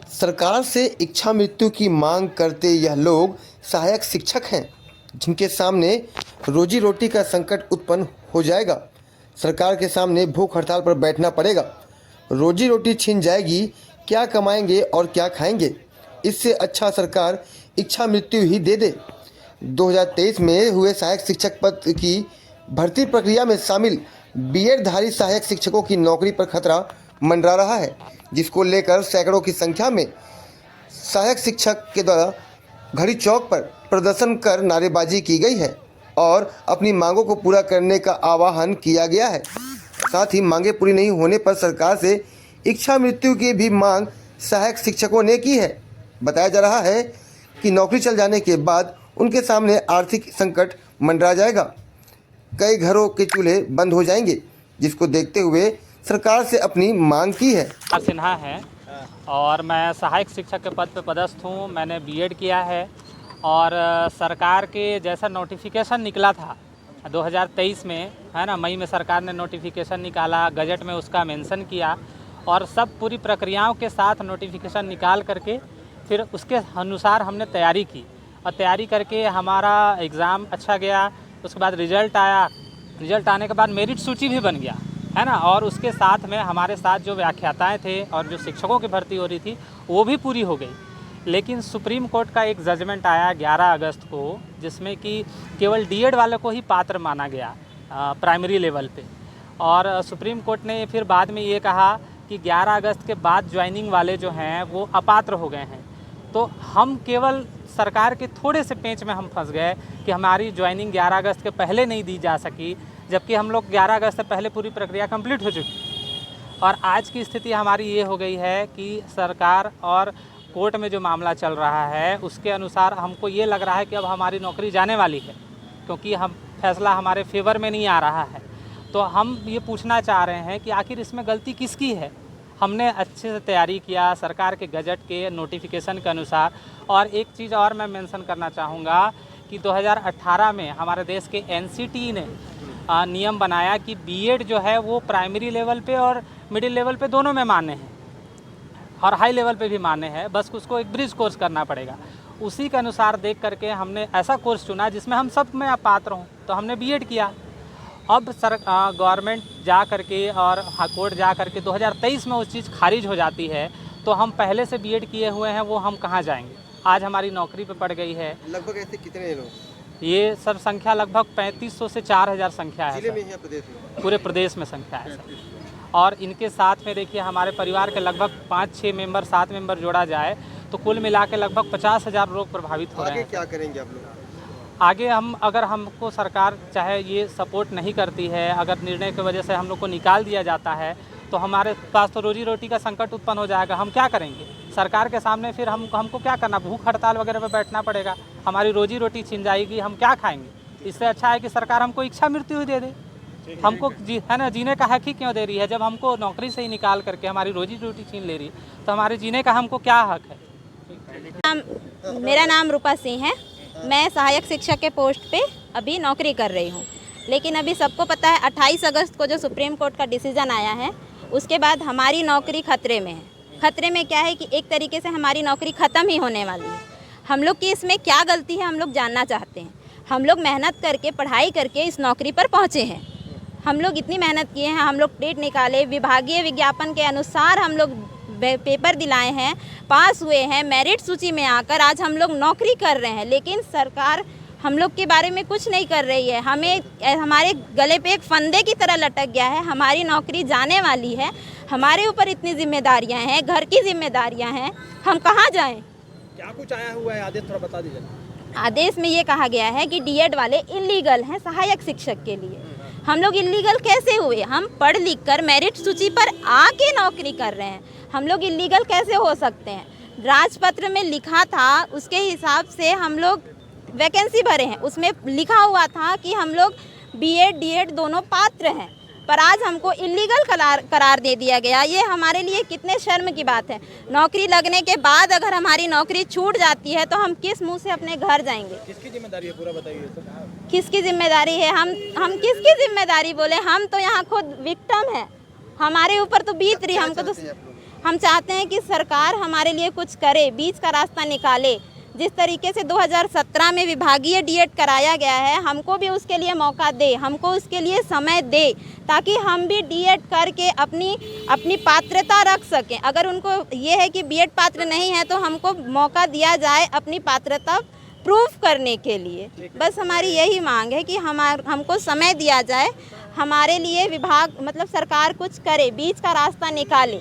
सरकार से इच्छा मृत्यु की मांग करते यह लोग सहायक शिक्षक हैं, जिनके सामने रोजी रोटी का संकट उत्पन्न हो जाएगा। सरकार के सामने भूख हड़ताल पर बैठना पड़ेगा। रोजी रोटी छिन जाएगी, क्या कमाएंगे और क्या खाएंगे। इससे अच्छा सरकार इच्छा मृत्यु ही दे दे। 2023 में हुए सहायक शिक्षक पद की भर्ती प्रक्रिया में शामिल बीएड धारी सहायक शिक्षकों की नौकरी पर खतरा मंडरा रहा है, जिसको लेकर सैकड़ों की संख्या में सहायक शिक्षक के द्वारा घड़ी चौक पर प्रदर्शन कर नारेबाजी की गई है और अपनी मांगों को पूरा करने का आह्वान किया गया है। साथ ही मांगे पूरी नहीं होने पर सरकार से इच्छा मृत्यु की भी मांग सहायक शिक्षकों ने की है। बताया जा रहा है कि नौकरी चल जाने के बाद उनके सामने आर्थिक संकट मंडरा जाएगा। कई घरों के चूल्हे बंद हो जाएंगे, जिसको देखते हुए सरकार से अपनी मांग की है। सिन्हा है और मैं सहायक शिक्षक के पद पर पदस्थ हूँ। मैंने बीएड किया है और सरकार के जैसा नोटिफिकेशन निकला था 2023 में, है ना, मई में सरकार ने नोटिफिकेशन निकाला, गजट में उसका मेंशन किया और सब पूरी प्रक्रियाओं के साथ नोटिफिकेशन निकाल करके फिर उसके अनुसार हमने तैयारी की और तैयारी करके हमारा एग्ज़ाम अच्छा गया। उसके बाद रिज़ल्ट आया, रिज़ल्ट आने के बाद मेरिट सूची भी बन गया, है ना, और उसके साथ में हमारे साथ जो व्याख्याताएँ थे और जो शिक्षकों की भर्ती हो रही थी वो भी पूरी हो गई। लेकिन सुप्रीम कोर्ट का एक जजमेंट आया 11 अगस्त को, जिसमें कि केवल डीएड वालों को ही पात्र माना गया प्राइमरी लेवल पे। और सुप्रीम कोर्ट ने फिर बाद में ये कहा कि 11 अगस्त के बाद ज्वाइनिंग वाले जो हैं वो अपात्र हो गए हैं। तो हम केवल सरकार के थोड़े से पेंच में हम फंस गए कि हमारी ज्वाइनिंग 11 अगस्त के पहले नहीं दी जा सकी, जबकि हम लोग 11 अगस्त से पहले पूरी प्रक्रिया कंप्लीट हो चुकी। और आज की स्थिति हमारी ये हो गई है कि सरकार और कोर्ट में जो मामला चल रहा है उसके अनुसार हमको ये लग रहा है कि अब हमारी नौकरी जाने वाली है, क्योंकि हम फैसला हमारे फेवर में नहीं आ रहा है। तो हम ये पूछना चाह रहे हैं कि आखिर इसमें गलती किसकी है। हमने अच्छे से तैयारी किया सरकार के गजट के नोटिफिकेशन के अनुसार। और एक चीज़ और मैं मेंशन करना चाहूँगा कि 2018 में हमारे देश के एनसीटी ने नियम बनाया कि बीएड जो है वो प्राइमरी लेवल पे और मिडिल लेवल पे दोनों में मान्य है और हाई लेवल पे भी मान्य है, बस उसको एक ब्रिज कोर्स करना पड़ेगा। उसी के अनुसार देख करके हमने ऐसा कोर्स चुना जिसमें हम सब में पात्र हों, तो हमने बीएड किया। अब गवर्नमेंट जा करके और कोर्ट जा करके 2023 में उस चीज़ खारिज हो जाती है, तो हम पहले से बीएड किए हुए हैं वो हम कहाँ जाएंगे। आज हमारी नौकरी पे पड़ गई है। लगभग ऐसे कितने लोग? ये सर संख्या लगभग 3500 से 4000 संख्या है। जिले में या प्रदेश में? पूरे प्रदेश में संख्या है सर। और इनके साथ में देखिए हमारे परिवार के लगभग 5-6 मेंबर 7 मेंबर जोड़ा जाए तो कुल मिला के लगभग 50,000 लोग प्रभावित हो रहे हैं। आगे क्या करेंगे आप लोग? आगे अगर हमको सरकार चाहे ये सपोर्ट नहीं करती है, अगर निर्णय की वजह से हम लोग को निकाल दिया जाता है, तो हमारे पास तो रोजी रोटी का संकट उत्पन्न हो जाएगा। हम क्या करेंगे सरकार के सामने? फिर हमको क्या करना, भूख हड़ताल वगैरह पे बैठना पड़ेगा, हमारी रोजी रोटी छिन जाएगी, हम क्या खाएंगे। इससे अच्छा है कि सरकार हमको इच्छा मृत्यु ही दे दे। हमको है ना, जीने का हक ही क्यों दे रही है? जब हमको नौकरी से ही निकाल करके हमारी रोजी रोटी छीन ले रही है तो हमारे जीने का हमको क्या हक है। मेरा नाम रूपा सिंह है। मैं सहायक शिक्षक के पोस्ट पे अभी नौकरी कर रही हूँ। लेकिन अभी सबको पता है 28 अगस्त को जो सुप्रीम कोर्ट का डिसीज़न आया है उसके बाद हमारी नौकरी खतरे में है। खतरे में क्या है कि एक तरीके से हमारी नौकरी ख़त्म ही होने वाली है। हम लोग की इसमें क्या गलती है हम लोग जानना चाहते हैं। हम लोग मेहनत करके पढ़ाई करके इस नौकरी पर पहुँचे हैं। हम लोग इतनी मेहनत किए हैं, हम लोग टेट निकाले, विभागीय विज्ञापन के अनुसार हम लोग पेपर दिलाए हैं, पास हुए हैं, मेरिट सूची में आकर आज हम लोग नौकरी कर रहे हैं। लेकिन सरकार हम लोग के बारे में कुछ नहीं कर रही है। हमारे गले पे एक फंदे की तरह लटक गया है। हमारी नौकरी जाने वाली है, हमारे ऊपर इतनी जिम्मेदारियां हैं, घर की जिम्मेदारियां हैं, हम कहाँ जाएं? क्या कुछ आया हुआ है आदेश, थोड़ा बता दीजिए। आदेश में ये कहा गया है कि डीएड वाले इलीगल हैं सहायक शिक्षक के लिए। हम लोग इलीगल कैसे हुए? हम पढ़ लिख कर मेरिट सूची पर आके नौकरी कर रहे हैं, हम लोग इलीगल कैसे हो सकते हैं? राजपत्र में लिखा था उसके हिसाब से हम लोग वैकेंसी भरे हैं, उसमें लिखा हुआ था कि हम लोग बीएड डीएड दोनों पात्र हैं, पर आज हमको इलीगल करार दे दिया गया। ये हमारे लिए कितने शर्म की बात है। नौकरी लगने के बाद अगर हमारी नौकरी छूट जाती है तो हम किस मुंह से अपने घर जाएंगे? किसकी जिम्मेदारी है, पूरा बताइए तो। किसकी जिम्मेदारी है? हम किसकी जिम्मेदारी बोले? हम तो यहाँ खुद विक्टिम है, हमारे ऊपर तो बीत रही। हमको तो हम चाहते हैं कि सरकार हमारे लिए कुछ करे, बीच का रास्ता निकाले। जिस तरीके से 2017 में विभागीय डीएड कराया गया है, हमको भी उसके लिए मौका दे, हमको उसके लिए समय दे, ताकि हम भी डीएड करके अपनी पात्रता रख सकें। अगर उनको ये है कि बीएड पात्र नहीं है तो हमको मौका दिया जाए अपनी पात्रता प्रूफ करने के लिए। बस हमारी यही मांग है कि हमको समय दिया जाए, हमारे लिए विभाग मतलब सरकार कुछ करे, बीच का रास्ता निकाले।